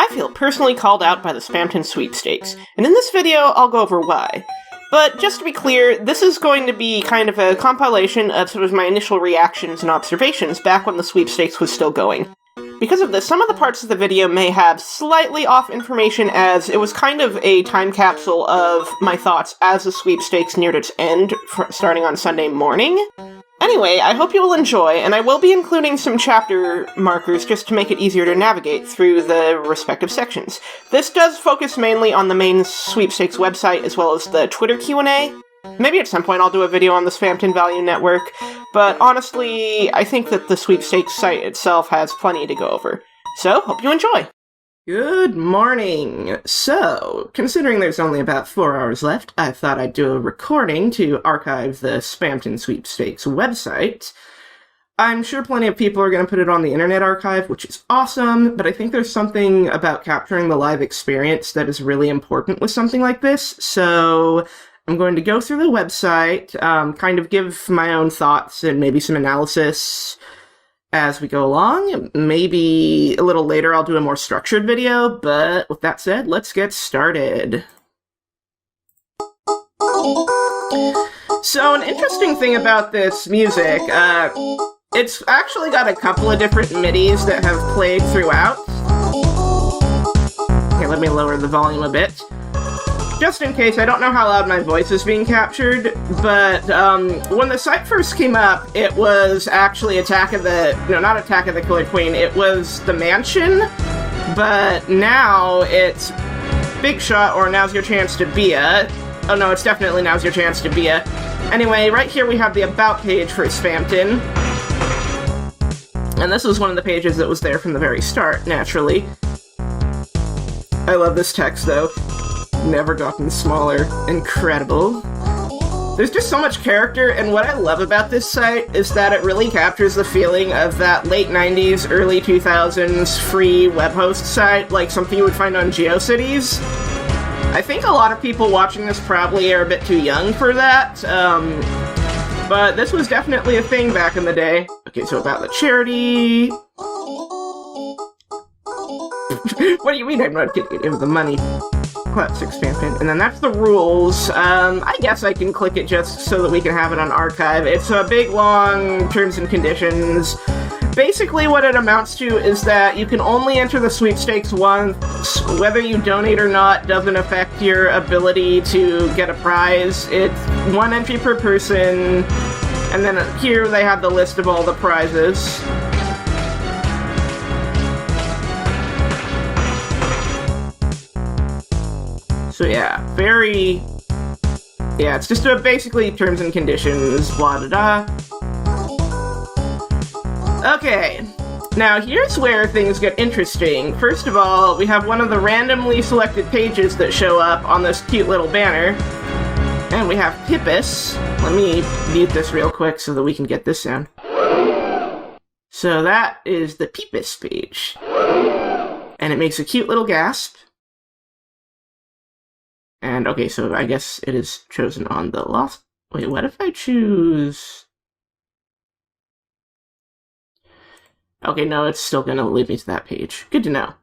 feel personally called out by the Spamton Sweepstakes, and in this video, I'll go over why. But just to be clear, this is going to be kind of a compilation of sort of my initial reactions and observations back when the sweepstakes was still going. Because of this, some of the parts of the video may have slightly off information, as it was kind of a time capsule of my thoughts as the sweepstakes neared its end, starting on Sunday morning. Anyway, I hope you will enjoy, and I will be including some chapter markers just to make it easier to navigate through the respective sections. This does focus mainly on the main sweepstakes website as well as the Twitter Q&A. Maybe at some point I'll do a video on the Spamton Value Network, but honestly, I think that the sweepstakes site itself has plenty to go over. So, hope you enjoy! Good morning! So, considering there's only about 4 hours left, I thought I'd do a recording to archive the Spamton Sweepstakes website. I'm sure plenty of people are going to put it on the Internet Archive, which is awesome, but I think there's something about capturing the live experience that is really important with something like this, so I'm going to go through the website, kind of give my own thoughts and maybe some analysis as we go along. Maybe a little later I'll do a more structured video, but with that said, let's get started. So an interesting thing about this music, it's actually got a couple of different MIDIs that have played throughout. Okay, let me lower the volume a bit. Just in case, I don't know how loud my voice is being captured, but when the site first came up, it was actually not Attack of the Killer Queen, it was The Mansion, but now it's Big Shot or Now's Your Chance to Be a. Oh no, it's definitely Now's Your Chance to Be a. Anyway, right here we have the About page for Spamton, and this was one of the pages that was there from the very start, naturally. I love this text, though. Never gotten smaller. Incredible. There's just so much character, and what I love about this site is that it really captures the feeling of that late 90s, early 2000s free web host site, like something you would find on Geocities. I think a lot of people watching this probably are a bit too young for that, but this was definitely a thing back in the day. Okay, so about the charity. What do you mean I'm not getting him the money? Classic Spamton, and then that's the rules. I guess I can click it just so that we can have it on archive. It's a big, long terms and conditions. Basically what it amounts to is that you can only enter the sweepstakes once. Whether you donate or not doesn't affect your ability to get a prize. It's 1 entry per person, and then here they have the list of all the prizes. So yeah, it's just basically terms and conditions, blah da da. Okay, now here's where things get interesting. First of all, we have one of the randomly selected pages that show up on this cute little banner. And we have Pipis. Let me mute this real quick so that we can get this sound. So that is the Pipis page. And it makes a cute little gasp. And, okay, so I guess it is chosen on the lost. Wait, what if I choose? Okay, no, it's still gonna lead me to that page. Good to know.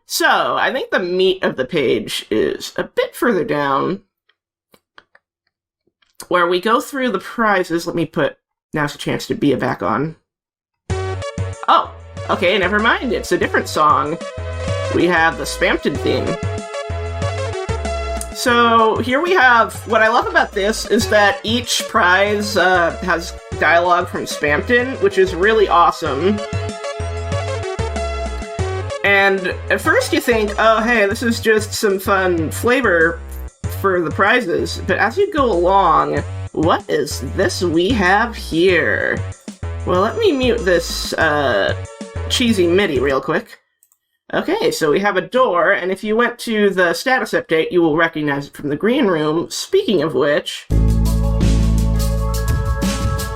So, I think the meat of the page is a bit further down, where we go through the prizes. Let me put Now's a Chance to Be a back on. Oh, okay, never mind, it's a different song. We have the Spamton theme. So here we have, what I love about this is that each prize has dialogue from Spamton, which is really awesome. And at first you think, oh hey, this is just some fun flavor for the prizes, but as you go along, what is this we have here? Well, let me mute this cheesy MIDI real quick. Okay, so we have a door, and if you went to the status update, you will recognize it from the green room. Speaking of which...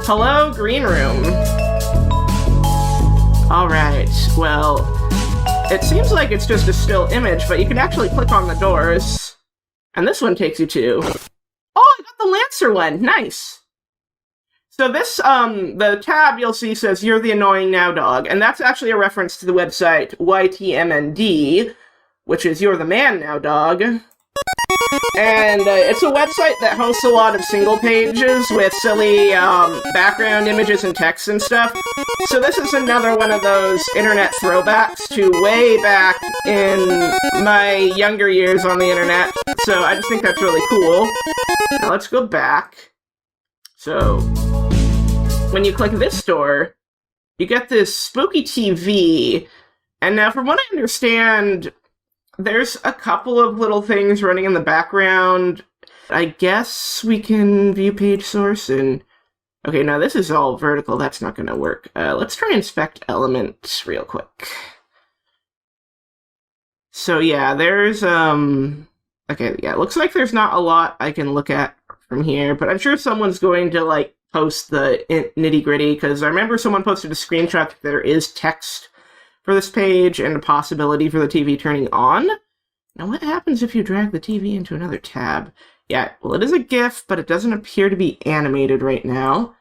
Hello, green room. Alright, well, it seems like it's just a still image, but you can actually click on the doors. And this one takes you to... Oh, I got the Lancer one! Nice! So this, the tab you'll see says, "You're the annoying now dog," and that's actually a reference to the website YTMND, which is You're the Man Now, Dog. And it's a website that hosts a lot of single pages with silly background images and text and stuff. So this is another one of those internet throwbacks to way back in my younger years on the internet. So I just think that's really cool. Now let's go back. So when you click this store, you get this spooky TV. And now from what I understand, there's a couple of little things running in the background. I guess we can view page source and... Okay, now this is all vertical. That's not going to work. Let's try inspect elements real quick. So yeah, there's... Okay, yeah, it looks like there's not a lot I can look at from here, but I'm sure someone's going to, like, post the nitty-gritty, because I remember someone posted a screenshot that there is text for this page, and a possibility for the TV turning on. Now, what happens if you drag the TV into another tab? Yeah, well, it is a GIF, but it doesn't appear to be animated right now.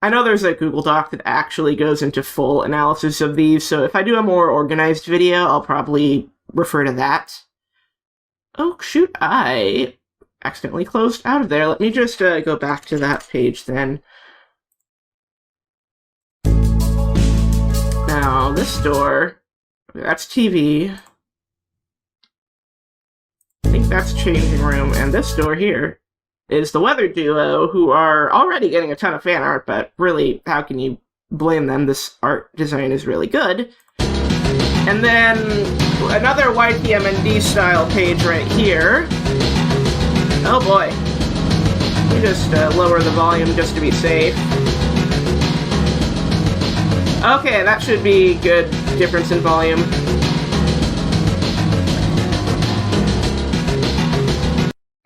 I know there's a Google Doc that actually goes into full analysis of these, so if I do a more organized video, I'll probably refer to that. Oh, shoot, I accidentally closed out of there. Let me just go back to that page then. Now, this door, that's TV. I think that's changing room, and this door here is the weather duo, who are already getting a ton of fan art, but really, how can you blame them? This art design is really good. And then, another YTMND style page right here. Oh boy. Let me just lower the volume just to be safe. Okay, that should be good difference in volume.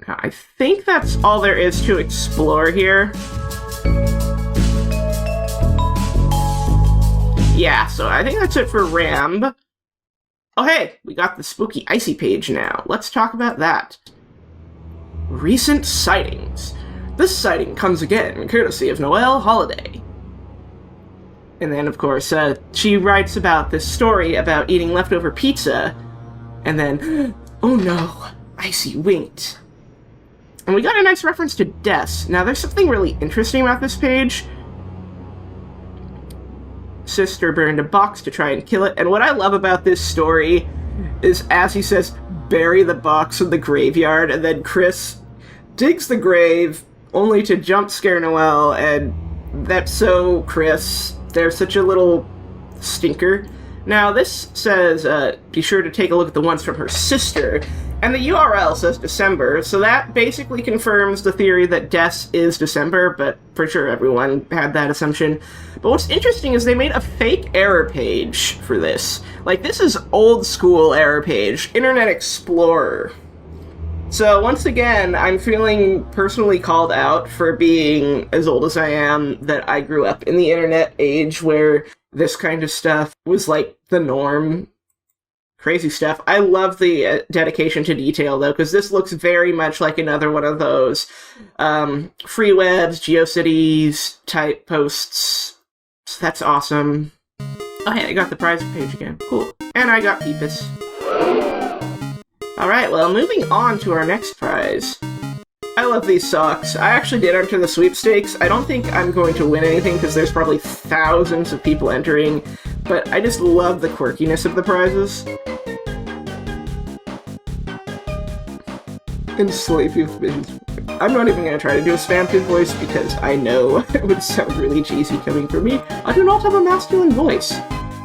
I think that's all there is to explore here. Yeah, so I think that's it for Ramb. Oh hey, we got the spooky icy page now. Let's talk about that. Recent sightings. This sighting comes again, courtesy of Noelle Holiday. And then, of course, she writes about this story about eating leftover pizza, and then, oh no, Icy winked. And we got a nice reference to Des. Now, there's something really interesting about this page. Sister burned a box to try and kill it, and what I love about this story is, as he says, bury the box in the graveyard, and then Kris digs the grave, only to jump scare Noelle, and that's so Kris. They're such a little stinker. Now, this says, be sure to take a look at the ones from her sister, and the URL says December, so that basically confirms the theory that Des is December, but for sure everyone had that assumption. But what's interesting is they made a fake error page for this. Like, this is old school error page, Internet Explorer. So, once again, I'm feeling personally called out for being as old as I am, that I grew up in the internet age where this kind of stuff was, like, the norm. Crazy stuff. I love the dedication to detail, though, because this looks very much like another one of those Freewebs, Geocities type posts. So that's awesome. Oh, hey, I got the prize page again. Cool. And I got Pipis. Alright, well, moving on to our next prize. I love these socks. I actually did enter the sweepstakes. I don't think I'm going to win anything because there's probably thousands of people entering, but I just love the quirkiness of the prizes. And sleepy visions. I'm not even going to try to do a Spamton voice because I know it would sound really cheesy coming from me. I do not have a masculine voice.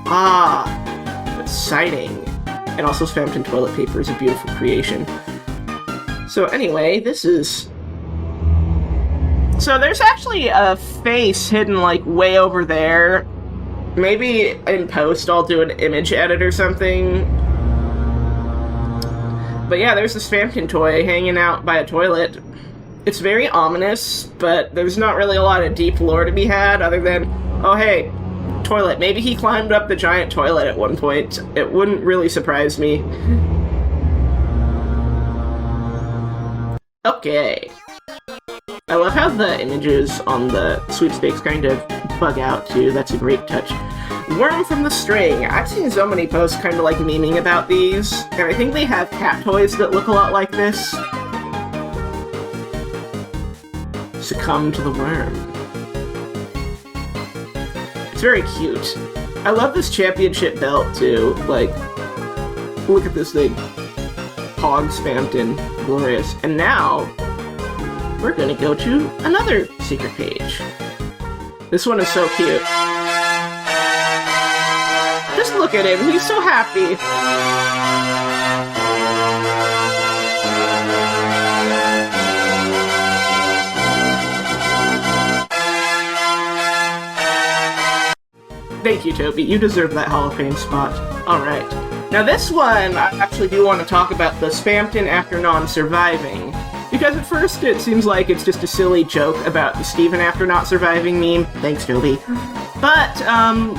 Ah, exciting. And also Spamton toilet paper is a beautiful creation. So anyway, this is... So there's actually a face hidden, like, way over there. Maybe in post I'll do an image edit or something. But yeah, there's the Spamton toy hanging out by a toilet. It's very ominous, but there's not really a lot of deep lore to be had other than, oh hey, toilet. Maybe he climbed up the giant toilet at one point. It wouldn't really surprise me. Okay. I love how the images on the sweepstakes kind of bug out, too. That's a great touch. Worm from the String. I've seen so many posts kind of like memeing about these, and I think they have cat toys that look a lot like this. Succumb to the worm. It's very cute. I love this championship belt too. Like, look at this thing. Hog Spamton. Glorious. And now, we're gonna go to another secret page. This one is so cute. Just look at him, he's so happy. Thank you, Toby. You deserve that Hall of Fame spot. Alright. Now this one, I actually do want to talk about the Spamton after non-surviving. Because at first it seems like it's just a silly joke about the Steven after not surviving meme. Thanks, Toby. But,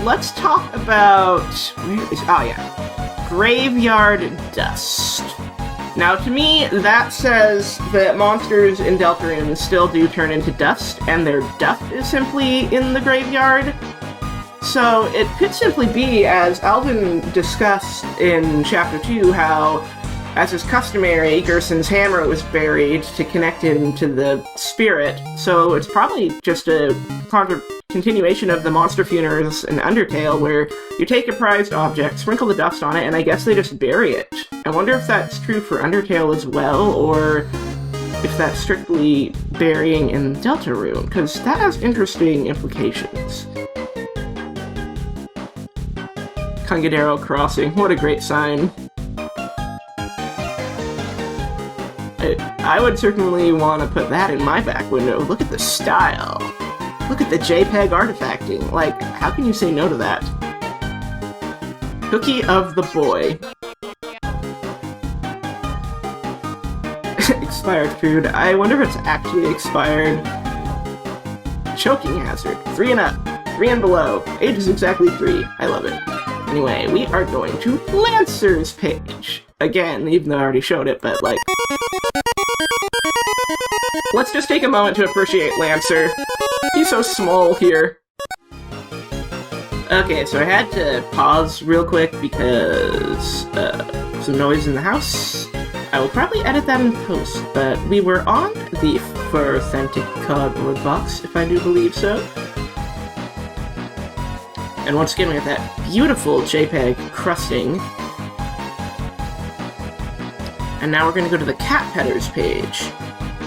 let's talk about... oh, yeah. Graveyard Dust. Now, to me, that says that monsters in Deltarune still do turn into dust, and their death is simply in the graveyard. So, it could simply be, as Alvin discussed in Chapter 2, how, as is customary, Gerson's hammer was buried to connect him to the spirit, so it's probably just a continuation of the monster funerals in Undertale, where you take a prized object, sprinkle the dust on it, and I guess they just bury it. I wonder if that's true for Undertale as well, or if that's strictly burying in Deltarune, because that has interesting implications. Congadero Crossing, what a great sign. I would certainly want to put that in my back window. Look at the style. Look at the JPEG artifacting. Like, how can you say no to that? Cookie of the Boy. Expired food. I wonder if it's actually expired. Choking hazard. 3 and up. 3 and below. Age is exactly 3. I love it. Anyway, we are going to Lancer's page. Again, even though I already showed it, but like... let's just take a moment to appreciate Lancer. He's so small here. Okay, so I had to pause real quick because some noise in the house. I will probably edit that in post, but we were on the Authentic cardboard box, if I do believe so. And once again, we have that beautiful JPEG crusting. And now we're going to go to the Catpetterz page,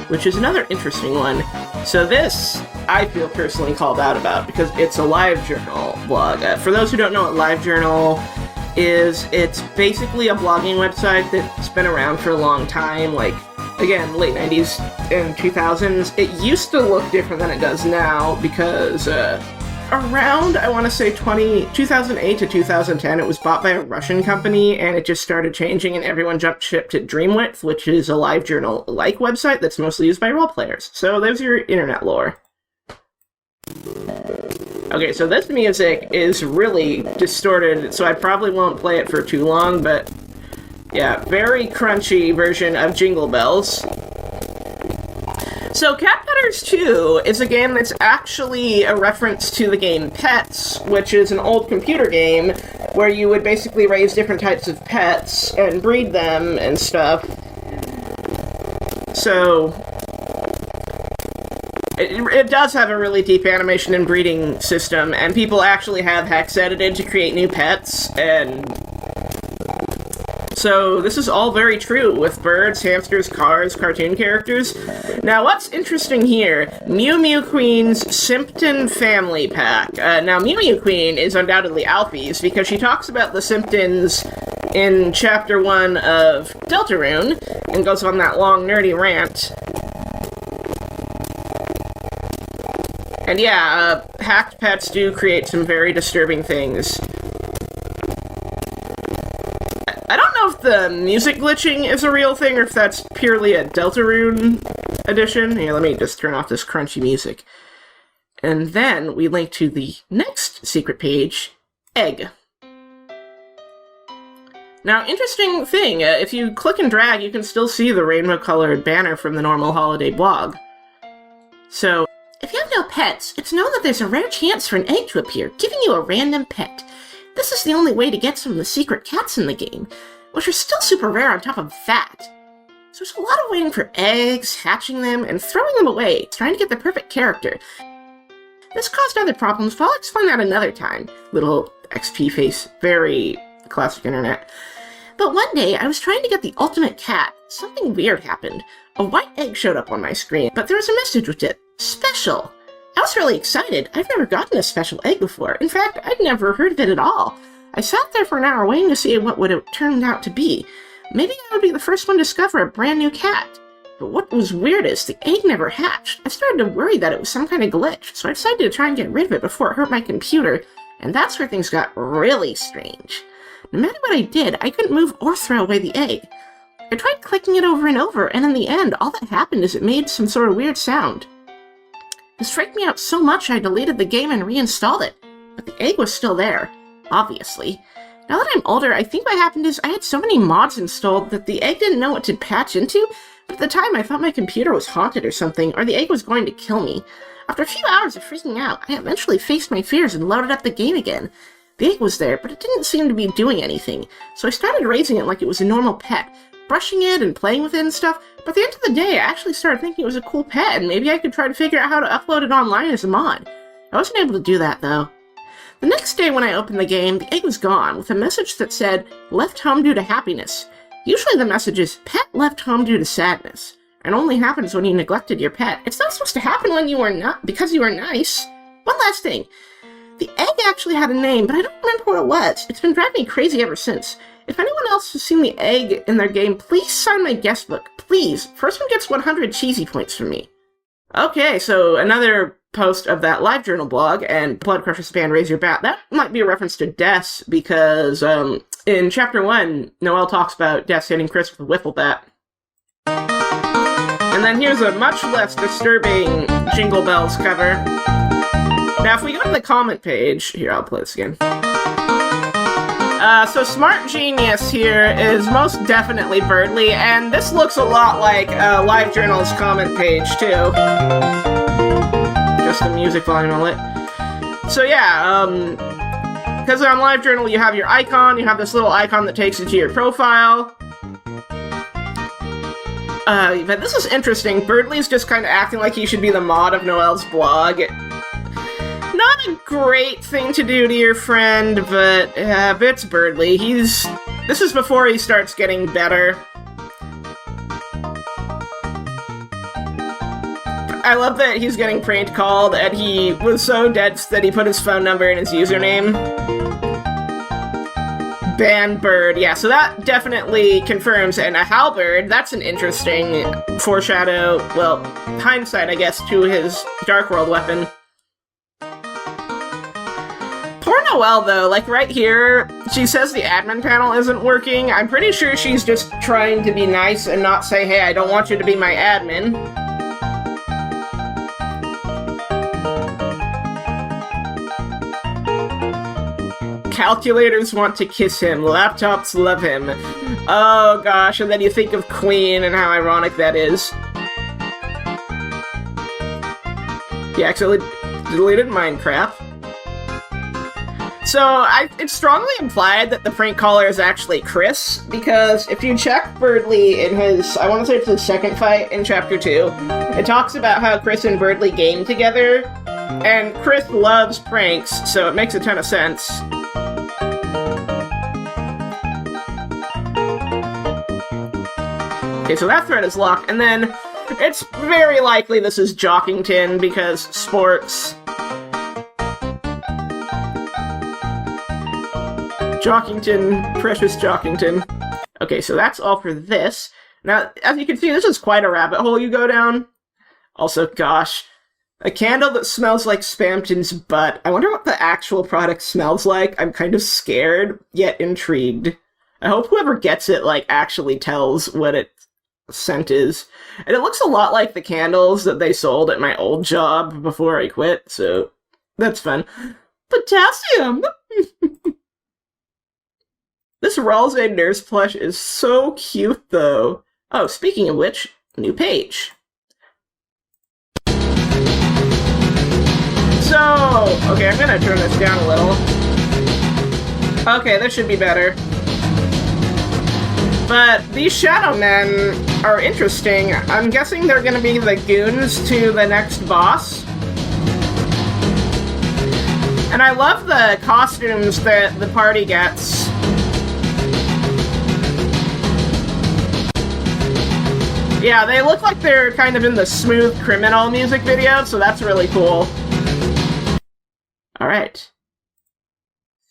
which is another interesting one. So this, I feel personally called out about, because it's a Livejournal blog. For those who don't know what Livejournal is, it's basically a blogging website that's been around for a long time, like, again, late 90s and 2000s. It used to look different than it does now, because around, I want to say 2008 to 2010, it was bought by a Russian company, and it just started changing, and everyone jumped ship to Dreamwidth, which is a Livejournal-like website that's mostly used by roleplayers. So there's your internet lore. Okay, so this music is really distorted, so I probably won't play it for too long, but yeah, very crunchy version of Jingle Bells. So, Catpetterz 2 is a game that's actually a reference to the game Petz, which is an old computer game where you would basically raise different types of pets and breed them and stuff. So, it does have a really deep animation and breeding system, and people actually have hex edited to create new pets, and so this is all very true with birds, hamsters, cars, cartoon characters. Now, what's interesting here, Mew Mew Queen's Spamton Family Pack. Now, Mew Mew Queen is undoubtedly Alfie's, because she talks about the Spamtons in Chapter 1 of Deltarune, and goes on that long, nerdy rant. And yeah, hacked pets do create some very disturbing things. I don't know if the music glitching is a real thing, or if that's purely a Deltarune edition. Here, let me just turn off this crunchy music. And then we link to the next secret page, Egg. Now, interesting thing, if you click and drag, you can still see the rainbow-colored banner from the normal holiday blog. So, if you have no pets, it's known that there's a rare chance for an egg to appear, giving you a random pet. this is the only way to get some of the secret cats in the game, which are still super rare on top of that. So there's a lot of waiting for eggs, hatching them, and throwing them away, trying to get the perfect character. This caused other problems, but I'll explain that another time. Little XP face, very classic internet. But one day, I was trying to get the ultimate cat. Something weird happened. A white egg showed up on my screen, but there was a message with it. Special! I was really excited. I've never gotten a special egg before. In fact, I'd never heard of it at all. I sat there for an hour waiting to see what would have turned out to be. Maybe I would be the first one to discover a brand new cat. But what was weird is the egg never hatched. I started to worry that it was some kind of glitch, so I decided to try and get rid of it before it hurt my computer, and that's where things got really strange. No matter what I did, I couldn't move or throw away the egg. I tried clicking it over and over, and in the end, all that happened is it made some sort of weird sound. This freaked me out so much I deleted the game and reinstalled it, but the egg was still there, obviously. Now that I'm older, I think what happened is I had so many mods installed that the egg didn't know what to patch into, but at the time I thought my computer was haunted or something, or the egg was going to kill me. After a few hours of freaking out, I eventually faced my fears and loaded up the game again. The egg was there, but it didn't seem to be doing anything, so I started raising it like it was a normal pet, brushing it and playing with it and stuff, but at the end of the day, I actually started thinking it was a cool pet, and maybe I could try to figure out how to upload it online as a mod. I wasn't able to do that, though. The next day when I opened the game, the egg was gone, with a message that said, "Left home due to happiness." Usually the message is, "Pet left home due to sadness." It only happens when you neglected your pet. It's not supposed to happen when you were not, because you were nice. One last thing. The egg actually had a name, but I don't remember what it was. It's been driving me crazy ever since. If anyone else has seen the egg in their game, please sign my guest book. Please. First one gets 100 cheesy points from me. Okay, so another post of that Livejournal blog, and Blood Crusher Span Raise Your Bat. That might be a reference to Des, because in Chapter 1, Noelle talks about Des hitting Kris with a wiffle bat. And then here's a much less disturbing Jingle Bells cover. Now, if we go to the comment page... Here, I'll play this again. So Smart Genius here is most definitely Berdly, and this looks a lot like Livejournal's comment page, too. Just the music volume on it. So yeah, because on Livejournal you have your icon, you have this little icon that takes you to your profile. But this is interesting. Berdly's just kind of acting like he should be the mod of Noelle's blog. Not a great thing to do to your friend, but it's Berdly. This is before he starts getting better. I love that he's getting prank called, and he was so dense that he put his phone number in his username. Ban bird, yeah, so that definitely confirms, and a halberd, that's an interesting foreshadow, well, hindsight, I guess, to his Dark World weapon. Poor Noelle, though, like right here, she says the admin panel isn't working. I'm pretty sure she's just trying to be nice and not say, hey, I don't want you to be my admin. Calculators want to kiss him. Laptops love him. Oh gosh, and then you think of Queen and how ironic that is. He actually deleted Minecraft. So, it's strongly implied that the prank caller is actually Kris, because if you check Berdly in his, I want to say it's his second fight in Chapter 2, it talks about how Kris and Berdly game together, and Kris loves pranks, so it makes a ton of sense. Okay, so that thread is locked, and then it's very likely this is Jockington, because sports. Jockington, precious Jockington. Okay, so that's all for this. Now, as you can see, this is quite a rabbit hole you go down. Also, gosh, a candle that smells like Spamton's butt. I wonder what the actual product smells like. I'm kind of scared, yet intrigued. I hope whoever gets it, like, actually tells what its scent is. And it looks a lot like the candles that they sold at my old job before I quit, so that's fun. Potassium! This Ralsei nurse plush is so cute, though. Oh, speaking of which, new page. So, okay, I'm gonna turn this down a little. Okay, this should be better. But these Shadowmen are interesting. I'm guessing they're gonna be the goons to the next boss. And I love the costumes that the party gets. Yeah, they look like they're kind of in the Smooth Criminal music video, so that's really cool. Alright.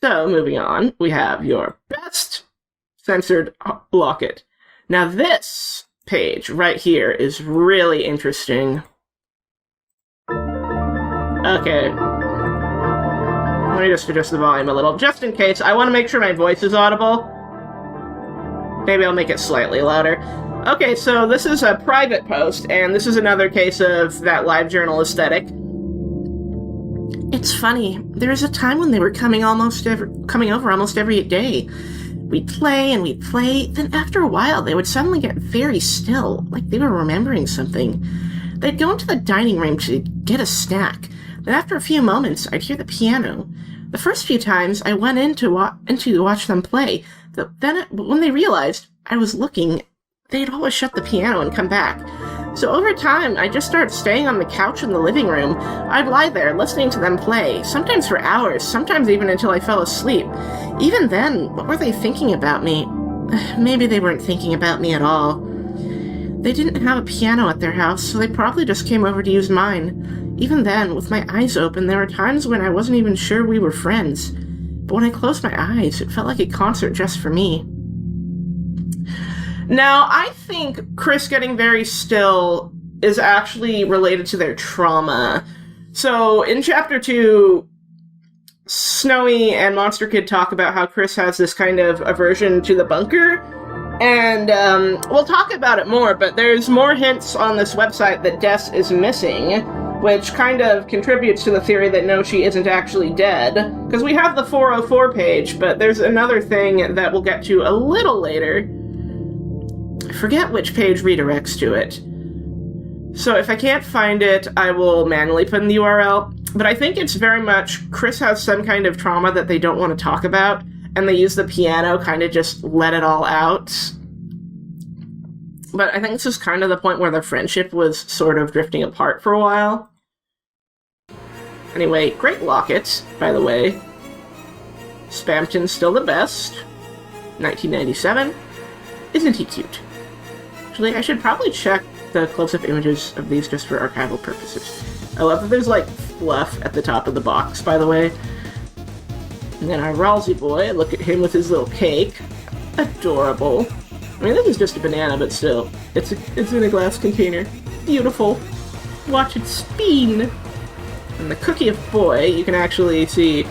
So, moving on, we have your best censored locket. Now this page right here is really interesting. Okay. Let me just adjust the volume a little, just in case. I want to make sure my voice is audible. Maybe I'll make it slightly louder. Okay, so this is a private post, and this is another case of that Livejournal aesthetic. It's funny, there was a time when they were coming over almost every day. We'd play and we'd play, then after a while they would suddenly get very still, like they were remembering something. They'd go into the dining room to get a snack. Then after a few moments, I'd hear the piano. The first few times I went in to watch them play, then when they realized I was looking, they'd always shut the piano and come back. So over time, I just started staying on the couch in the living room. I'd lie there, listening to them play, sometimes for hours, sometimes even until I fell asleep. Even then, what were they thinking about me? Maybe they weren't thinking about me at all. They didn't have a piano at their house, so they probably just came over to use mine. Even then, with my eyes open, there were times when I wasn't even sure we were friends. But when I closed my eyes, it felt like a concert just for me. Now, I think Kris getting very still is actually related to their trauma. So, in Chapter 2, Snowy and Monster Kid talk about how Kris has this kind of aversion to the bunker, and we'll talk about it more, but there's more hints on this website that Des is missing, which kind of contributes to the theory that no, she isn't actually dead, because we have the 404 page, but there's another thing that we'll get to a little later. I forget which page redirects to it. So if I can't find it, I will manually put in the URL. But I think it's very much Kris has some kind of trauma that they don't want to talk about, and they use the piano, kind of just let it all out. But I think this is kind of the point where their friendship was sort of drifting apart for a while. Anyway, great locket, by the way. Spamton's still the best. 1997. Isn't he cute? Actually, I should probably check the close-up images of these just for archival purposes. I love that there's, like, fluff at the top of the box, by the way. And then our Ralsei boy, look at him with his little cake. Adorable. I mean, this is just a banana, but still. It's in a glass container. Beautiful. Watch it spin. And the cookie of boy, you can actually see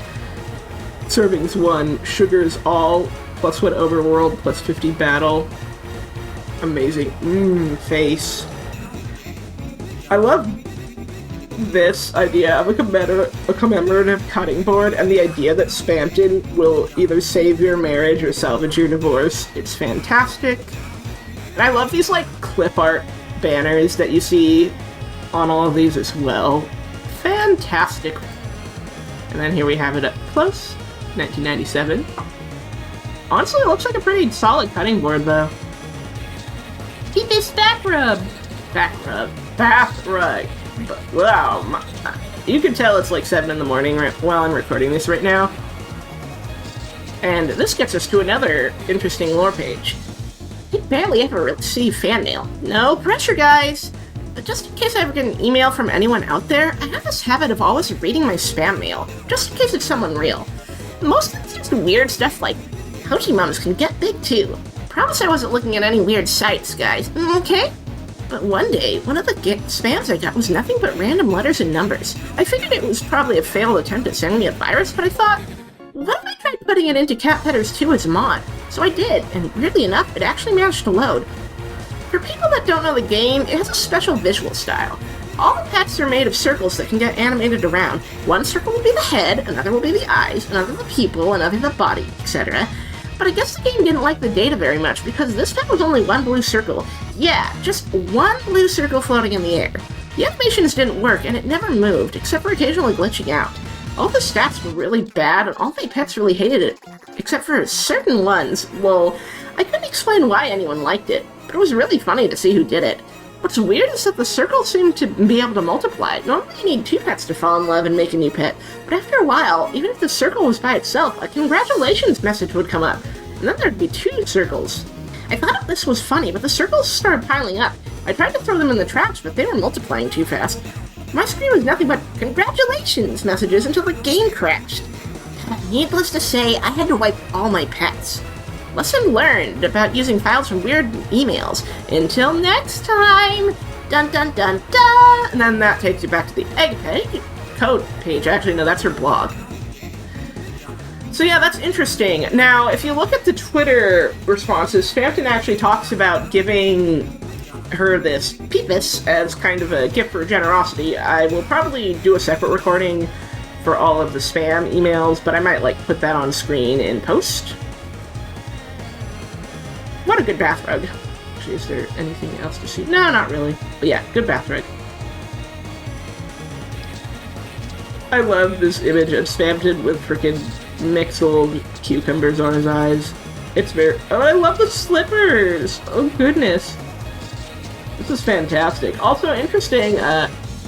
servings 1, sugars all, +1 overworld, +50 battle. Amazing. Face. I love this idea of a commemorative cutting board and the idea that Spamton will either save your marriage or salvage your divorce. It's fantastic. And I love these, like, clip art banners that you see on all of these as well. Fantastic. And then here we have it up close. 1997. Honestly, it looks like a pretty solid cutting board, though. Pipis back rub. Back rub. Bath rug. Wow. You can tell it's like 7 in the morning while I'm recording this right now. And this gets us to another interesting lore page. You barely ever receive fan mail. No pressure, guys. But just in case I ever get an email from anyone out there, I have this habit of always reading my spam mail, just in case it's someone real. Most of it's just weird stuff like, Hochi mums can get big too. Promise I wasn't looking at any weird sites, guys. Okay? But one day, one of the spams I got was nothing but random letters and numbers. I figured it was probably a failed attempt at sending me a virus, but I thought, what if I tried putting it into Catpetterz 2 as a mod? So I did, and weirdly enough, it actually managed to load. For people that don't know the game, it has a special visual style. All the pets are made of circles that can get animated around. One circle will be the head, another will be the eyes, another the people, another the body, etc. But I guess the game didn't like the data very much because this pet was only one blue circle. Yeah, just one blue circle floating in the air. The animations didn't work and it never moved, except for occasionally glitching out. All the stats were really bad and all my pets really hated it, except for certain ones. Well, I couldn't explain why anyone liked it, but it was really funny to see who did it. What's weird is that the circles seem to be able to multiply. Normally you need 2 pets to fall in love and make a new pet, but after a while, even if the circle was by itself, a congratulations message would come up, and then there'd be 2 circles. I thought this was funny, but the circles started piling up. I tried to throw them in the trash, but they were multiplying too fast. My screen was nothing but congratulations messages until the game crashed. Needless to say, I had to wipe all my pets. Lesson learned about using files from weird emails. Until next time! Dun dun dun dun! And then that takes you back to the egg code page. Actually, no, that's her blog. So yeah, that's interesting. Now, if you look at the Twitter responses, Spamton actually talks about giving her this Pipis as kind of a gift for generosity. I will probably do a separate recording for all of the spam emails, but I might, like, put that on screen in post. What a good bath rug. Actually, is there anything else to see? No, not really. But yeah, good bath rug. I love this image of Spamton with frickin' mixed-old cucumbers on his eyes. It's very... Oh, I love the slippers! Oh, goodness. This is fantastic. Also interesting,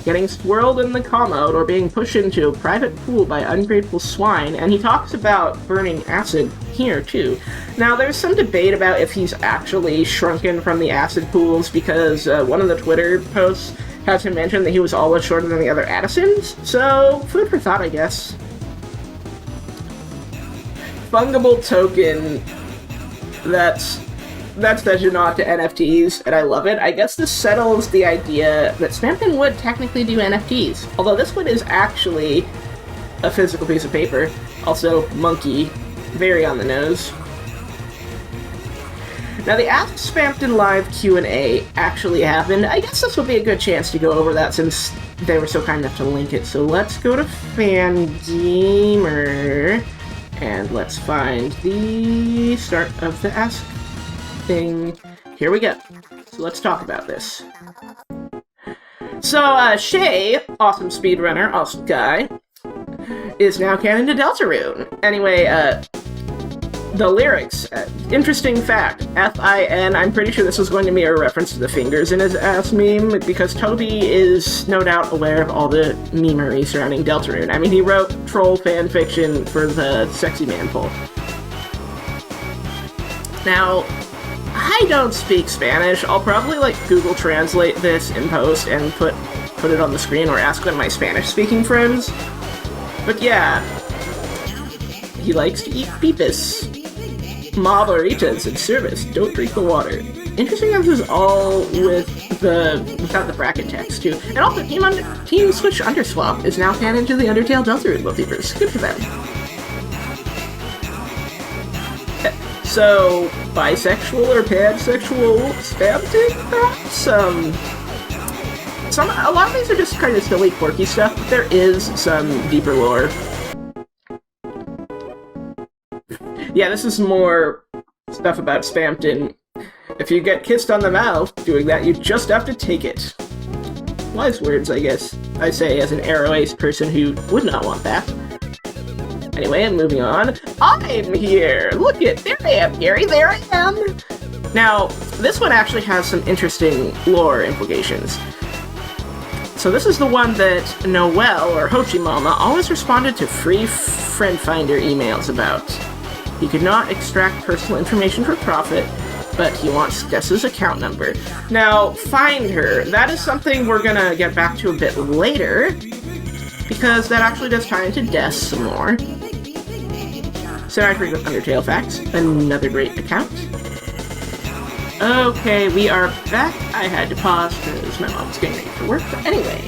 getting swirled in the commode or being pushed into a private pool by ungrateful swine, and he talks about burning acid here, too. Now, there's some debate about if he's actually shrunken from the acid pools, because one of the Twitter posts has him mention that he was always shorter than the other Addisons, so food for thought, I guess. Fungible token. That's such a nod to NFTs, and I love it. I guess this settles the idea that Spamton would technically do NFTs, although this one is actually a physical piece of paper. Also, monkey. Very on the nose. Now, the Ask Spamton Live Q&A actually happened. I guess this would be a good chance to go over that since they were so kind enough to link it. So let's go to Fangamer, and let's find the start of the Ask thing. Here we go. So let's talk about this. So, Shay, awesome speedrunner, awesome guy, is now canon to Deltarune. Anyway, the lyrics. Interesting fact. F-I-N, I'm pretty sure this was going to be a reference to the fingers in his ass meme, because Toby is no doubt aware of all the memery surrounding Deltarune. I mean, he wrote troll fanfiction for the Sexy Man poll. Now, I don't speak Spanish. I'll probably, like, Google Translate this in post and put it on the screen or ask one of my Spanish-speaking friends. But yeah, he likes to eat pipis. Margaritas in service. Don't drink the water. Interesting that this is all without the bracket text, too. And also, Team Switch Underswap is now canon to the Undertale Deltarune multiverse. Good for them. So, bisexual or pansexual Spamton, perhaps? A lot of these are just kind of silly, quirky stuff, but there is some deeper lore. Yeah, this is more stuff about Spamton. If you get kissed on the mouth doing that, you just have to take it. Wise words, I guess. I say as an arrow-ace person who would not want that. Anyway, I'm moving on. I'm here! Look it! There I am, Gary! There I am! Now, this one actually has some interesting lore implications. So this is the one that Noelle, or Hochi Mama, always responded to free friend finder emails about. He could not extract personal information for profit, but he wants Gus's account number. Now, find her. That is something we're gonna get back to a bit later, because that actually does tie into Des some more. Semi-frequent Undertale facts. Another great account. Okay, we are back. I had to pause because my mom's getting ready for work, but anyway.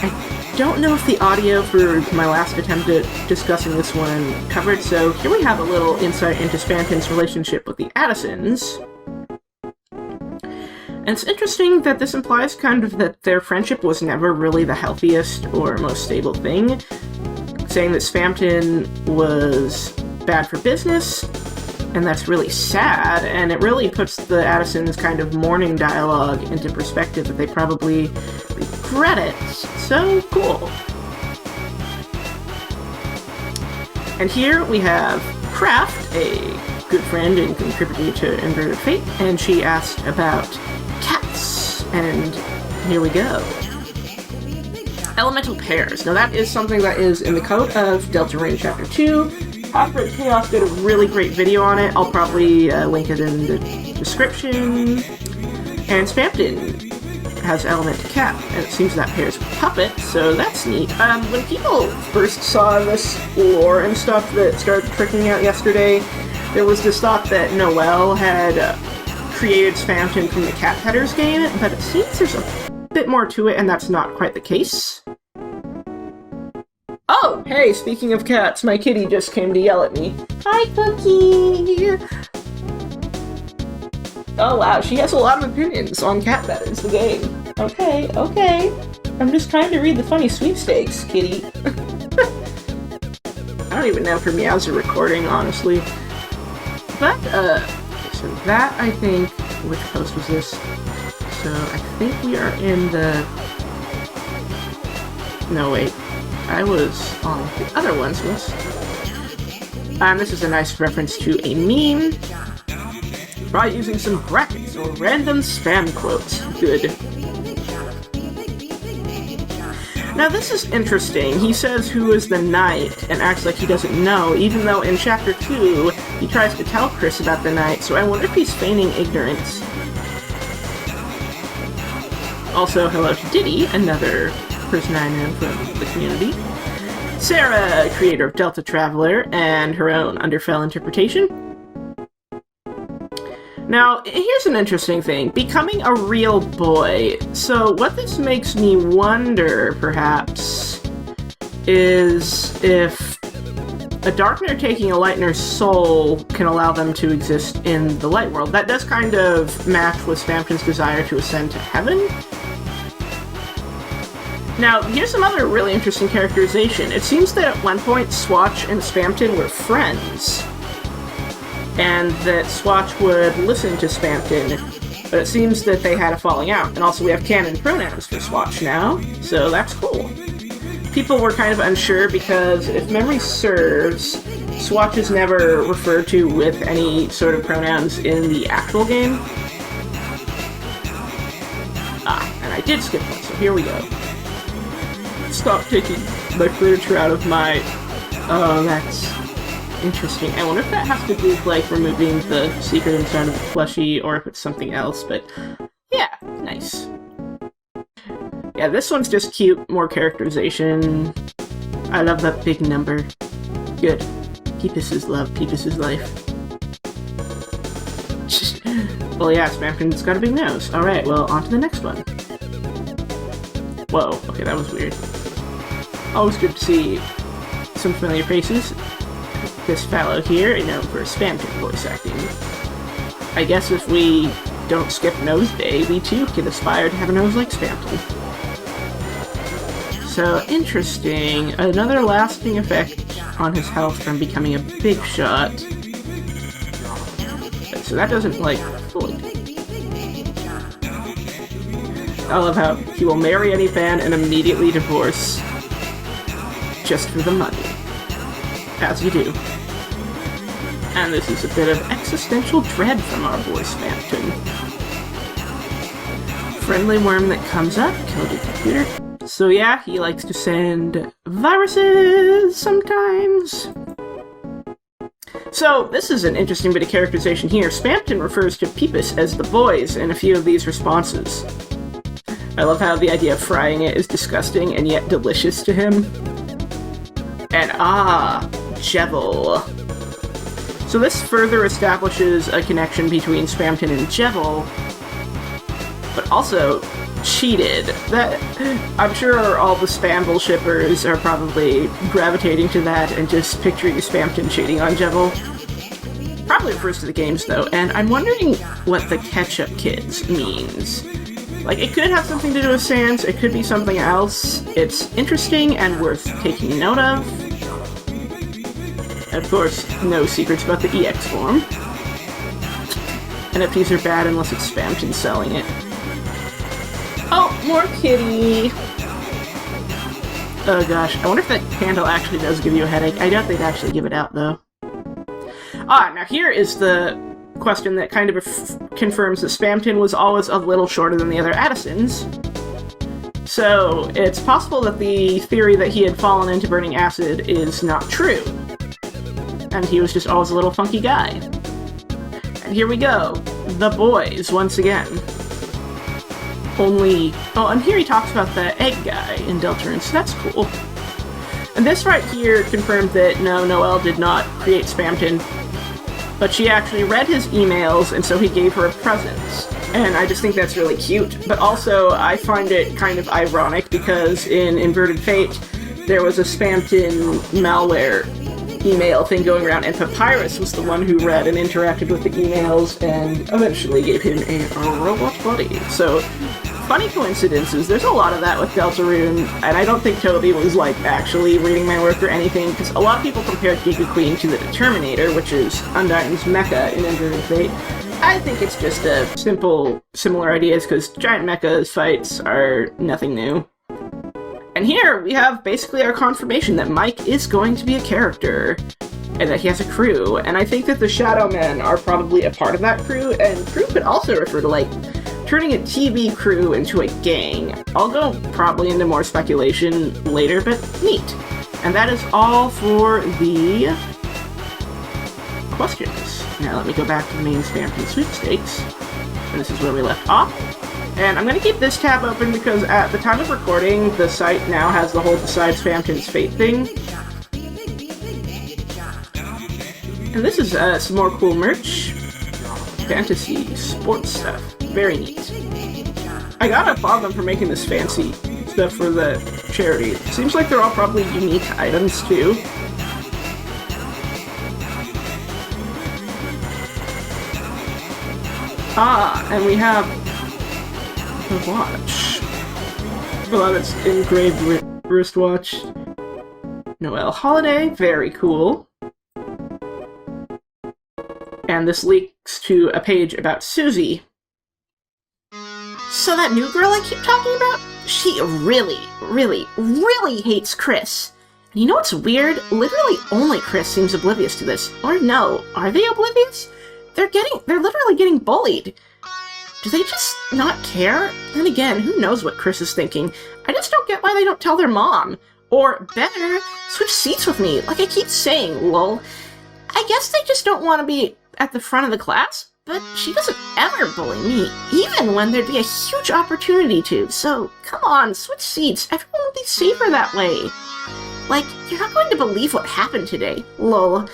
I don't know if the audio for my last attempt at discussing this one covered, so here we have a little insight into Spamton's relationship with the Addisons. And it's interesting that this implies kind of that their friendship was never really the healthiest or most stable thing, saying that Spamton was bad for business, and that's really sad, and it really puts the Addisons' kind of mourning dialogue into perspective that they probably regret it. So cool. And here we have Craft, a good friend and contributor to Inverted Fate, and she asked about cats, and here we go. Elemental pairs. Now that is something that is in the code of Deltarune Chapter 2. Hotbread Chaos did a really great video on it. I'll probably link it in the description. And Spamton has element cat, and it seems that pairs with Puppet, so that's neat. When people first saw this lore and stuff that started trickling out yesterday, there was this thought that Noelle had created Spamton from the Catpetterz game, but it seems there's a bit more to it, and that's not quite the case. Oh, hey, speaking of cats, my kitty just came to yell at me. Hi, Cookie! Oh wow, she has a lot of opinions on Catpetterz, the game. Okay. I'm just trying to read the funny sweepstakes, kitty. I don't even know if her meows are recording, honestly. But, so that, I think, which post was this? So, I think we are in the... No, wait. I was on the other one's list. This is a nice reference to a meme. Try using some brackets or random spam quotes. Good. Now this is interesting. He says who is the knight and acts like he doesn't know, even though in Chapter 2 he tries to tell Kris about the knight, so I wonder if he's feigning ignorance. Also, hello to Diddy, another person I know from the community. Sarah, creator of Delta Traveler, and her own Underfell interpretation. Now, here's an interesting thing. Becoming a real boy. So, what this makes me wonder, perhaps, is if a Darkener taking a Lightener's soul can allow them to exist in the light world. That does kind of match with Spamton's desire to ascend to heaven. Now, here's some other really interesting characterization. It seems that at one point, Swatch and Spamton were friends, and that Swatch would listen to Spamton, but it seems that they had a falling out. And also we have canon pronouns for Swatch now, so that's cool. People were kind of unsure because, if memory serves, Swatch is never referred to with any sort of pronouns in the actual game. And I did skip one, so here we go. Stop taking my furniture out of my... Oh, that's interesting. I wonder if that has to do with, like, removing the secret inside of the plushie, or if it's something else, but yeah, nice. Yeah, this one's just cute, more characterization. I love that big number. Good. Pipis is love, Pipis is life. Well, yeah, Spamton's got a big nose. Alright, well, on to the next one. Whoa, okay, that was weird. Always good to see some familiar faces. This fellow here, known for Spamton voice acting. I guess if we don't skip Nose Day, we too can aspire to have a nose like Spamton. So, interesting. Another lasting effect on his health from becoming a big shot. So that doesn't, like, fully... I love how he will marry any fan and immediately divorce. Just for the money. As you do. And this is a bit of existential dread from our boy Spamton. Friendly worm that comes up, killed your computer. So yeah, he likes to send viruses sometimes. So, this is an interesting bit of characterization here. Spamton refers to Pipis as the boys in a few of these responses. I love how the idea of frying it is disgusting and yet delicious to him. And Jevil. So this further establishes a connection between Spamton and Jevil, but also cheated. That I'm sure all the Spamble shippers are probably gravitating to that and just picturing Spamton cheating on Jevil. Probably refers to the games though, and I'm wondering what the Ketchup Kids means. Like, it could have something to do with Sans, it could be something else. It's interesting and worth taking note of. And of course, no secrets about the EX form. NFTs are bad unless it's Spamton selling it. Oh, more kitty! Oh gosh, I wonder if that candle actually does give you a headache. I doubt they'd actually give it out, though. Now here is the question that kind of confirms that Spamton was always a little shorter than the other Addisons. So, it's possible that the theory that he had fallen into burning acid is not true. And he was just always a little funky guy. And here we go. The boys, once again. And here he talks about the egg guy in Deltarune, so that's cool. And this right here confirmed that no, Noelle did not create Spamton, but she actually read his emails, and so he gave her a present. And I just think that's really cute. But also, I find it kind of ironic because in Inverted Fate, there was a Spamton malware email thing going around, and Pipis was the one who read and interacted with the emails and eventually gave him a robot body. So, funny coincidences. There's a lot of that with Deltarune, and I don't think Toby was, like, actually reading my work or anything, because a lot of people compared Giga Queen to the Determinator, which is Undyne's mecha in Inverted Fate. I think it's just a simple, similar ideas, because giant mechas fights are nothing new. And here we have basically our confirmation that Mike is going to be a character, and that he has a crew, and I think that the Shadowmen are probably a part of that crew, and crew could also refer to, like, turning a TV crew into a gang. I'll go probably into more speculation later, but neat. And that is all for the questions. Now let me go back to the main Spamton Sweepstakes, and this is where we left off. And I'm going to keep this tab open because at the time of recording, the site now has the whole Decide Spamton's Fate thing. And this is some more cool merch. Fantasy, sports stuff. Very neat. I gotta applaud them for making this fancy stuff for the charity. Seems like they're all probably unique items, too. And we have the watch. Well, it's engraved wristwatch. Noelle Holiday, very cool. And this leaks to a page about Susie. So that new girl I keep talking about? She really hates Kris. And you know what's weird? Literally only Kris seems oblivious to this. Or no, are they oblivious? They're literally getting bullied. Do they just not care? Then again, who knows what Kris is thinking? I just don't get why they don't tell their mom. Or better, switch seats with me, like I keep saying, lol. I guess they just don't want to be at the front of the class, but she doesn't ever bully me, even when there'd be a huge opportunity to, so come on, switch seats, everyone would be safer that way. Like, you're not going to believe what happened today, lol.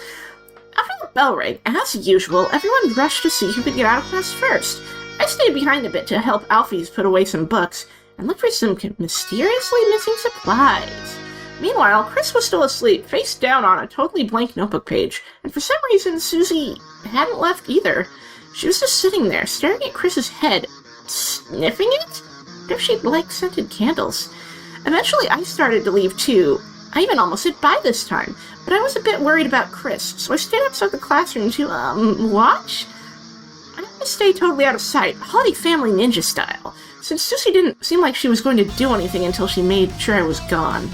After the bell rang, as usual, everyone rushed to see who could get out of class first. I stayed behind a bit to help Alphys put away some books, and look for some mysteriously missing supplies. Meanwhile, Kris was still asleep, face down on a totally blank notebook page, and for some reason, Susie hadn't left either. She was just sitting there, staring at Kris's head, sniffing it? As if she'd like scented candles. Eventually, I started to leave too. I even almost said bye this time, but I was a bit worried about Kris, so I stayed outside the classroom to, watch? I'm gonna stay totally out of sight, Holiday Family Ninja style, since Susie didn't seem like she was going to do anything until she made sure I was gone.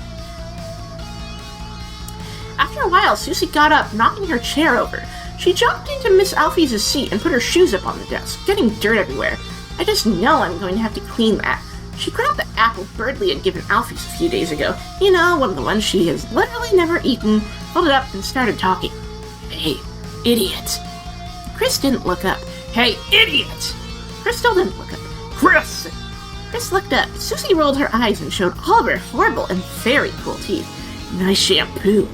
After a while, Susie got up, knocking her chair over. She jumped into Miss Alphys' seat and put her shoes up on the desk, getting dirt everywhere. I just know I'm going to have to clean that. She grabbed the apple Berdly had given Alphys a few days ago. You know, one of the ones she has literally never eaten, held it up and started talking. Hey, idiot. Kris didn't look up. Hey, idiot! Kris still didn't look up. Kris! Kris looked up. Susie rolled her eyes and showed all of her horrible and very cool teeth. Nice shampoo.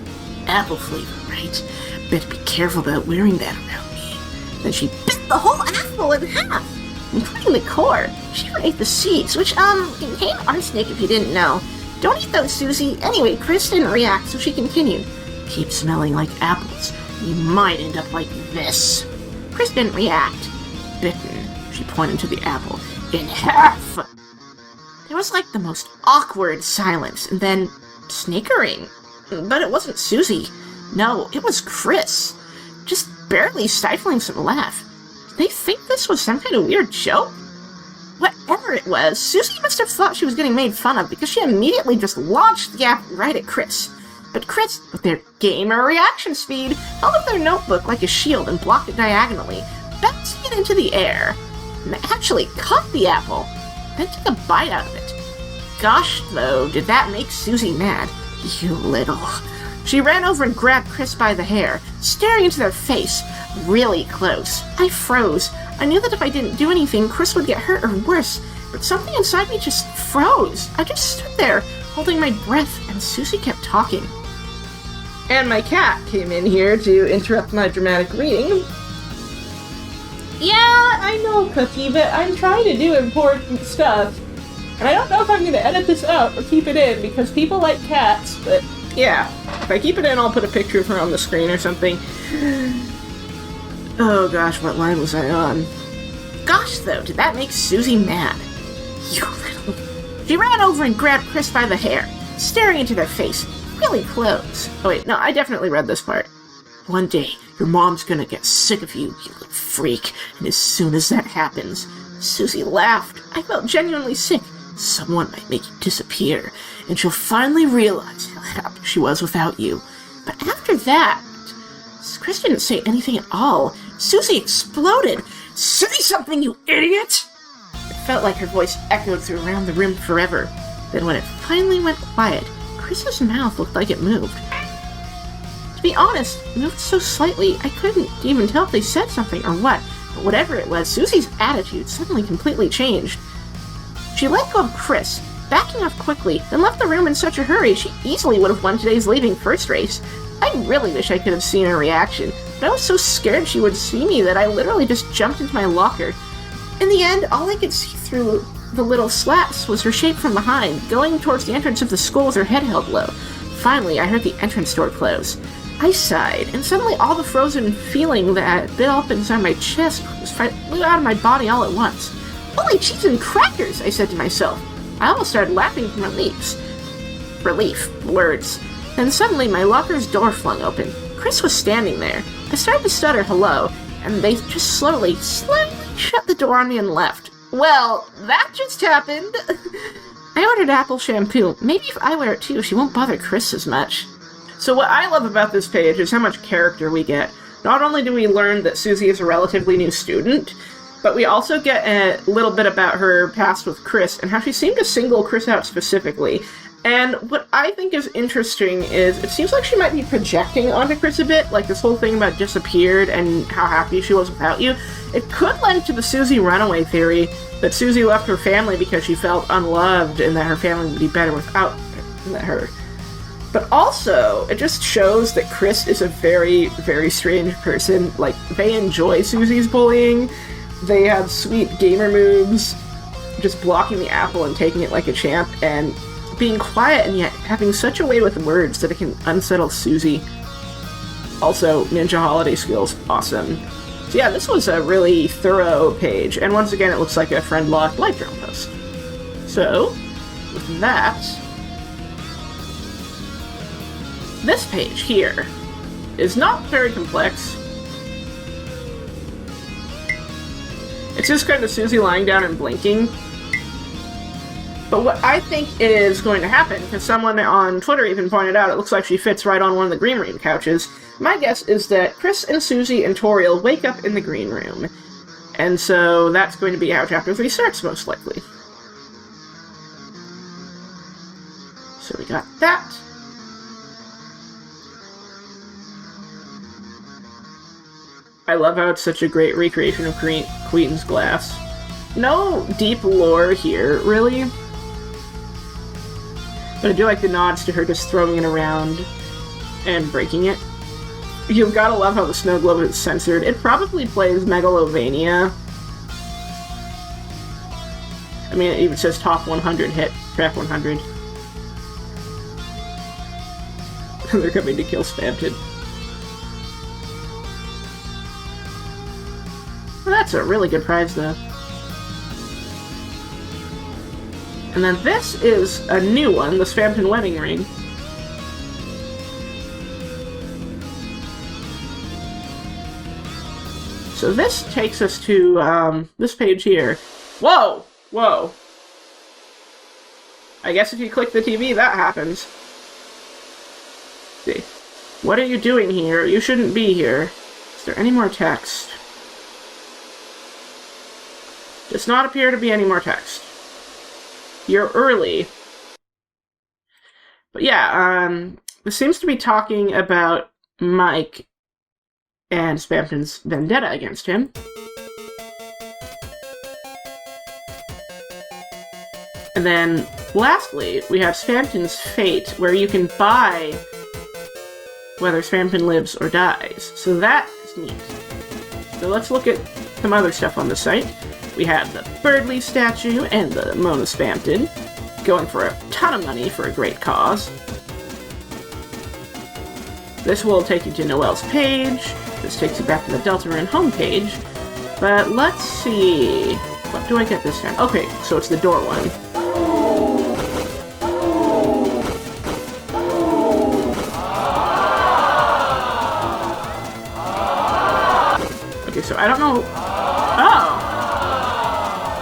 Apple flavor, right? Better be careful about wearing that around me. Then she bit the whole apple in half, including the core. She even ate the seeds, which, contain arsenic if you didn't know. Don't eat those, Susie. Anyway, Kris didn't react, so she continued. Keep smelling like apples. You might end up like this. Kris didn't react. Bitten. She pointed to the apple. In half! There was like the most awkward silence, and then snickering. But it wasn't Susie. No, it was Kris. Just barely stifling some laugh. Did they think this was some kind of weird joke? Whatever it was, Susie must have thought she was getting made fun of because she immediately just launched the apple right at Kris. But Kris, with their gamer reaction speed, held up their notebook like a shield and blocked it diagonally, bouncing it into the air. And they actually caught the apple, then took a bite out of it. Gosh, though, did that make Susie mad. You little... She ran over and grabbed Kris by the hair, staring into their face, really close. I froze. I knew that if I didn't do anything, Kris would get hurt or worse, but something inside me just froze. I just stood there, holding my breath, and Susie kept talking. And my cat came in here to interrupt my dramatic reading. Yeah, I know, Cookie, but I'm trying to do important stuff. And I don't know if I'm going to edit this out or keep it in, because people like cats, but yeah. If I keep it in, I'll put a picture of her on the screen or something. Oh gosh, what line was I on? Gosh, though, did that make Susie mad? You little... She ran over and grabbed Kris by the hair, staring into their face, really close. Oh wait, no, I definitely read this part. One day, your mom's gonna get sick of you, you little freak, and as soon as that happens... Susie laughed. I felt genuinely sick. Someone might make you disappear, and she'll finally realize how happy she was without you. But after that... Kris didn't say anything at all. Susie exploded. Say something, you idiot! It felt like her voice echoed through around the room forever. Then when it finally went quiet, Kris's mouth looked like it moved. To be honest, it moved so slightly I couldn't even tell if they said something or what. But whatever it was, Susie's attitude suddenly completely changed. She let go of Kris, backing off quickly, then left the room in such a hurry she easily would have won today's leaving first race. I really wish I could have seen her reaction, but I was so scared she would see me that I literally just jumped into my locker. In the end, all I could see through the little slats was her shape from behind, going towards the entrance of the school with her head held low. Finally, I heard the entrance door close. I sighed, and suddenly all the frozen feeling that built up inside my chest flew out of my body all at once. Holy cheese and crackers, I said to myself. I almost started laughing from relief, words. Then suddenly my locker's door flung open. Kris was standing there. I started to stutter hello, and they just slowly shut the door on me and left. Well, that just happened. I ordered apple shampoo. Maybe if I wear it too, she won't bother Kris as much. So what I love about this page is how much character we get. Not only do we learn that Susie is a relatively new student, but we also get a little bit about her past with Kris and how she seemed to single Kris out specifically. And what I think is interesting is it seems like she might be projecting onto Kris a bit, like this whole thing about disappeared and how happy she was without you. It could lend to the Susie runaway theory, that Susie left her family because she felt unloved and that her family would be better without her. But also, it just shows that Kris is a very, very strange person. Like, they enjoy Susie's bullying. They have sweet gamer moves, just blocking the apple and taking it like a champ, and being quiet and yet having such a way with words that it can unsettle Susie. Also, ninja holiday skills, awesome. So yeah, this was a really thorough page, and once again it looks like a friend-locked Livejournal post. So, with that, this page here is not very complex. It's just kind of Susie lying down and blinking. But what I think is going to happen, because someone on Twitter even pointed out, it looks like she fits right on one of the green room couches. My guess is that Kris and Susie and Toriel wake up in the green room. And so that's going to be how Chapter 3 starts, most likely. So we got that. I love how it's such a great recreation of Queen's glass. No deep lore here, really. But I do like the nods to her just throwing it around and breaking it. You've gotta love how the Snowglobe is censored. It probably plays Megalovania. I mean, it even says top 100 hit, track 100. They're coming to kill Spamton. Well, that's a really good prize, though. And then this is a new one, the Spamton wedding ring. So this takes us to, this page here. Whoa! Whoa. I guess if you click the TV, that happens. Let's see. What are you doing here? You shouldn't be here. Is there any more text? Does not appear to be any more text. You're early. But yeah, this seems to be talking about Mike and Spamton's vendetta against him. And then, lastly, we have Spamton's fate, where you can buy whether Spamton lives or dies. So that is neat. So let's look at some other stuff on the site. We have the Berdly statue and the Mona Spamton, going for a ton of money for a great cause. This will take you to Noelle's page. This takes you back to the Deltarune homepage. But let's see. What do I get this time? Okay, so it's the door one. Okay, so I don't know. Oh!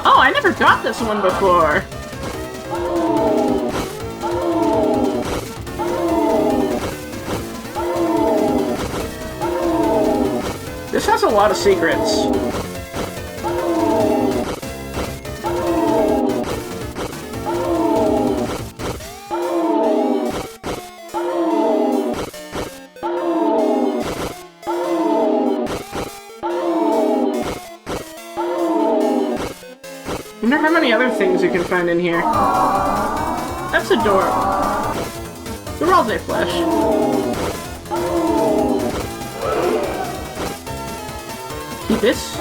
Oh, I never got this one before. This has a lot of secrets. I wonder how many other things you can find in here. That's adorable. The Rodeo flesh. Pipis.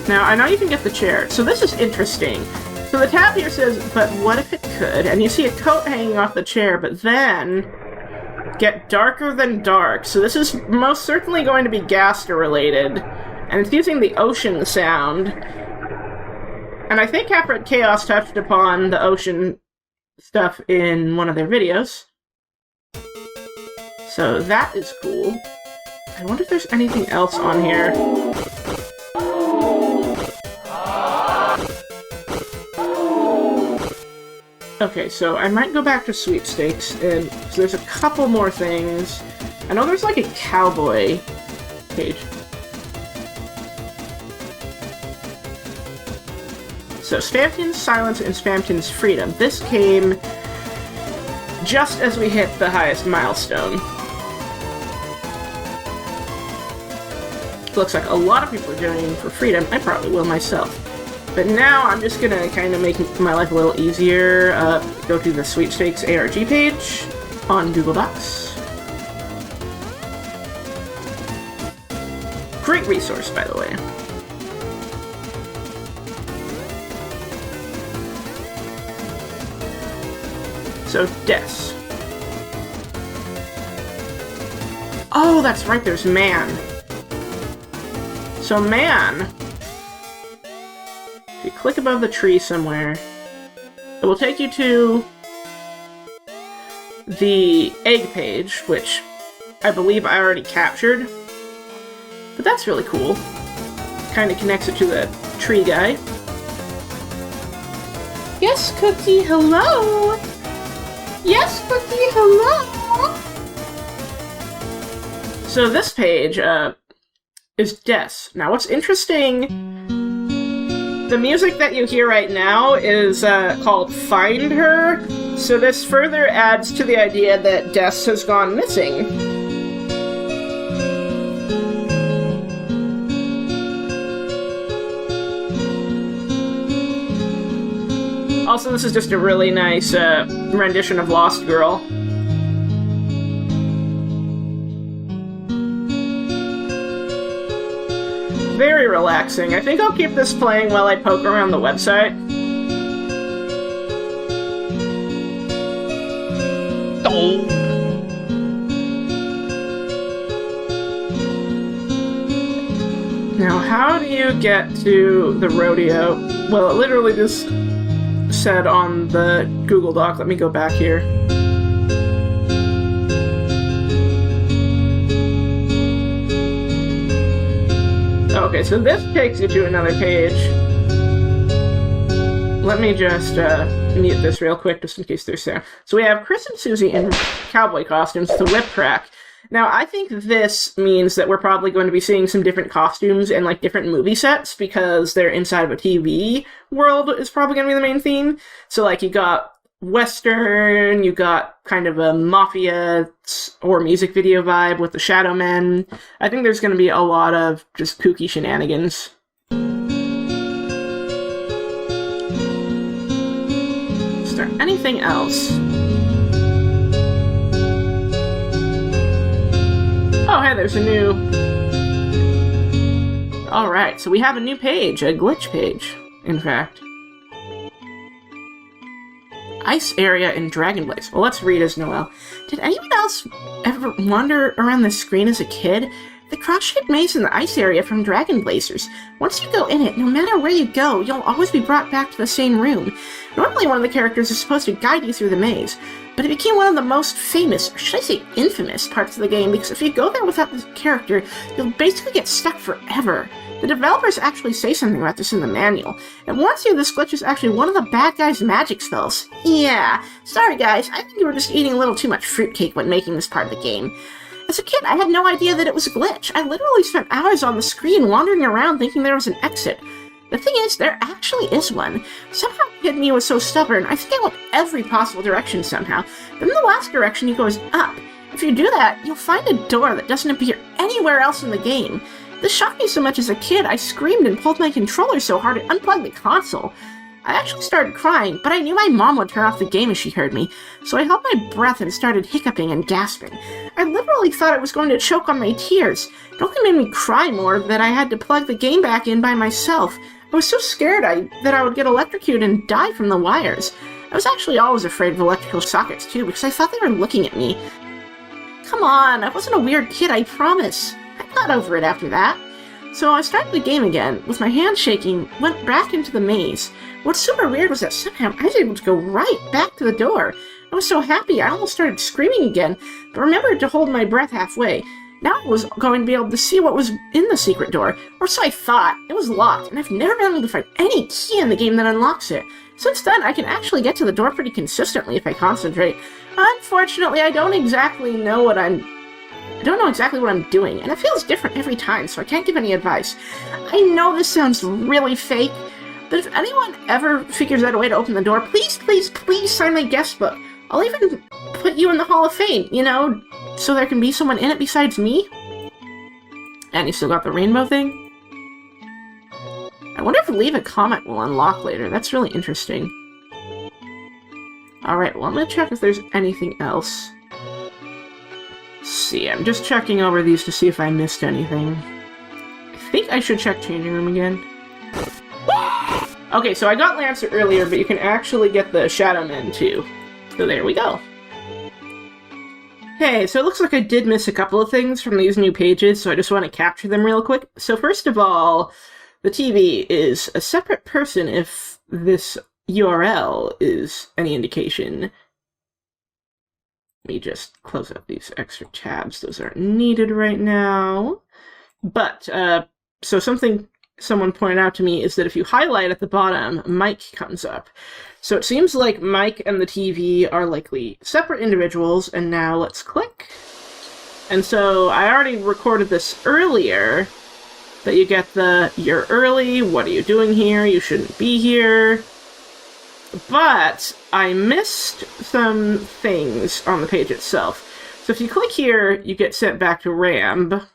Now, I know you can get the chair, so this is interesting. So the tab here says, but what if it could? And you see a coat hanging off the chair, but then get darker than dark. So this is most certainly going to be Gaster related, and it's using the ocean sound. And I think Capret Chaos touched upon the ocean stuff in one of their videos. So that is cool. I wonder if there's anything else on here. Okay, so I might go back to Sweepstakes, and so there's a couple more things. I know there's like a cowboy page. So, Spamton's Silence and Spamton's Freedom. This came just as we hit the highest milestone. Looks like a lot of people are doing for freedom. I probably will myself. But now I'm just gonna kind of make my life a little easier. Go to the Sweepstakes ARG page on Google Docs. Great resource, by the way. So, deaths. Oh, that's right, there's man. So, man, if you click above the tree somewhere, it will take you to the egg page, which I believe I already captured. But that's really cool. Kind of connects it to the tree guy. Yes, Cookie, hello! Yes, Cookie, hello! So this page is deaths. Now what's interesting, the music that you hear right now is called Find Her, so this further adds to the idea that Deaths has gone missing. Also, this is just a really nice rendition of Lost Girl. Very relaxing. I think I'll keep this playing while I poke around the website. Oh. Now, how do you get to the rodeo? Well, it literally just said on the Google Doc. Let me go back here. so this takes you to another page. Let me just mute this real quick, just in case there's sound. So we have Kris and Susie in cowboy costumes with a whip crack. Now, I think this means that we're probably going to be seeing some different costumes and, like, different movie sets, because they're inside of a TV world is probably going to be the main theme. So, like, you got Western, you got kind of a mafia or music video vibe with the Shadowmen. I think there's going to be a lot of just kooky shenanigans. Is there anything else? Oh, hey, there's a new... Alright, so we have a new page, a glitch page, in fact. Ice area in Dragon Blaze. Well, let's read as Noelle. Did anyone else ever wander around the screen as a kid? The cross-shaped maze in the ice area from Dragon Blazers. Once you go in it, no matter where you go, you'll always be brought back to the same room. Normally one of the characters is supposed to guide you through the maze, but it became one of the most famous, or should I say infamous, parts of the game, because if you go there without this character, you'll basically get stuck forever. The developers actually say something about this in the manual. It warns you this glitch is actually one of the bad guys' magic spells. Yeah, sorry guys, I think you were just eating a little too much fruitcake when making this part of the game. As a kid, I had no idea that it was a glitch. I literally spent hours on the screen wandering around thinking there was an exit. The thing is, there actually is one. Somehow kid me was so stubborn, I think I went every possible direction somehow. Then the last direction he goes up. If you do that, you'll find a door that doesn't appear anywhere else in the game. This shocked me so much as a kid, I screamed and pulled my controller so hard it unplugged the console. I actually started crying, but I knew my mom would turn off the game if she heard me, so I held my breath and started hiccuping and gasping. I literally thought I was going to choke on my tears. It only made me cry more that I had to plug the game back in by myself. I was so scared that I would get electrocuted and die from the wires. I was actually always afraid of electrical sockets too, because I thought they were looking at me. Come on, I wasn't a weird kid, I promise. I got over it after that. So I started the game again, with my hands shaking, went back into the maze. What's super weird was that somehow I was able to go right back to the door. I was so happy I almost started screaming again, but remembered to hold my breath halfway. Now I was going to be able to see what was in the secret door, or so I thought. It was locked, and I've never been able to find any key in the game that unlocks it. Since then, I can actually get to the door pretty consistently if I concentrate. Unfortunately, I don't exactly know what I'm doing, and it feels different every time, so I can't give any advice. I know this sounds really fake, but if anyone ever figures out a way to open the door, please, please, please sign my guest book. I'll even put you in the Hall of Fame, you know, so there can be someone in it besides me. And you still got the rainbow thing? I wonder if leave a comment will unlock later. That's really interesting. Alright, well, I'm gonna check if there's anything else. See, I'm just checking over these to see if I missed anything. I think I should check changing room again. Okay, so I got Lancer earlier, but you can actually get the Shadowmen too. So there we go. Hey, so it looks like I did miss a couple of things from these new pages, so I just want to capture them real quick. So first of all, the TV is a separate person if this URL is any indication. Let me just close up these extra tabs. Those aren't needed right now. But, so something someone pointed out to me is that if you highlight at the bottom, Mike comes up. So it seems like Mike and the TV are likely separate individuals, and now let's click. And so I already recorded this earlier, that you get the, you're early, what are you doing here, you shouldn't be here. But I missed some things on the page itself. So if you click here, you get sent back to Ramb.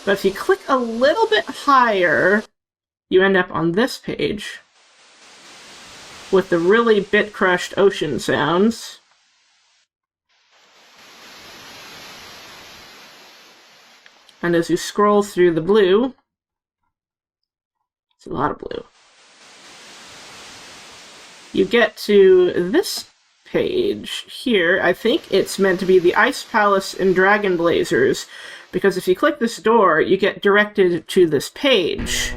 But if you click a little bit higher, you end up on this page with the really bit-crushed ocean sounds. And as you scroll through the blue, it's a lot of blue, you get to this page here. I think it's meant to be the Ice Palace in Dragon Blazers, because if you click this door, you get directed to this page.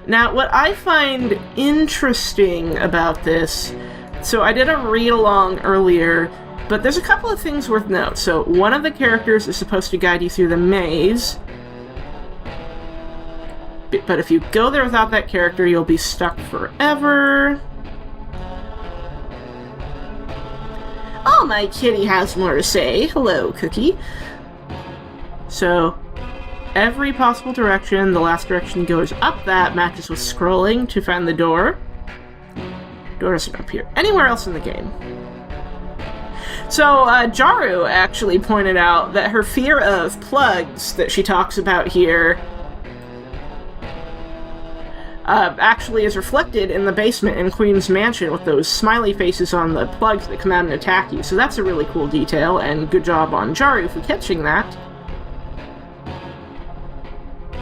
Now, what I find interesting about this, so I did a read-along earlier, but there's a couple of things worth note. So one of the characters is supposed to guide you through the maze, But if you go there without that character, you'll be stuck forever. Oh, my kitty has more to say. Hello, Cookie. So, every possible direction, the last direction goes up that, matches with scrolling to find the door. Door isn't up here. Anywhere else in the game. So, Jaru actually pointed out that her fear of plugs that she talks about here actually is reflected in the basement in Queen's Mansion with those smiley faces on the plugs that come out and attack you. So that's a really cool detail, and good job on Jaru for catching that.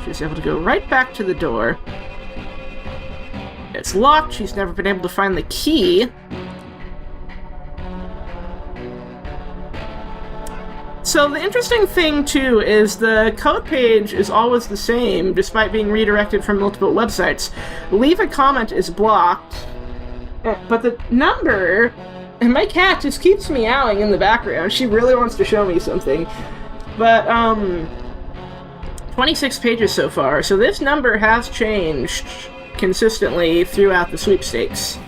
She's able to go right back to the door. It's locked. She's never been able to find the key. So the interesting thing, too, is the code page is always the same, despite being redirected from multiple websites. Leave a comment is blocked, but the number... And my cat just keeps meowing in the background. She really wants to show me something. But, 26 pages so far, so this number has changed consistently throughout the sweepstakes.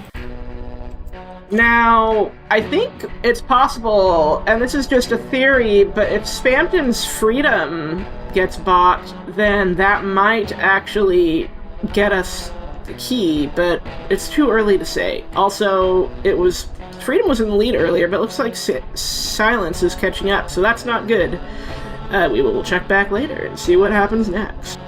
Now, I think it's possible, and this is just a theory, but if Spamton's freedom gets bought, then that might actually get us the key, but it's too early to say. Also, freedom was in the lead earlier, but it looks like silence is catching up, so that's not good. We will check back later and see what happens next.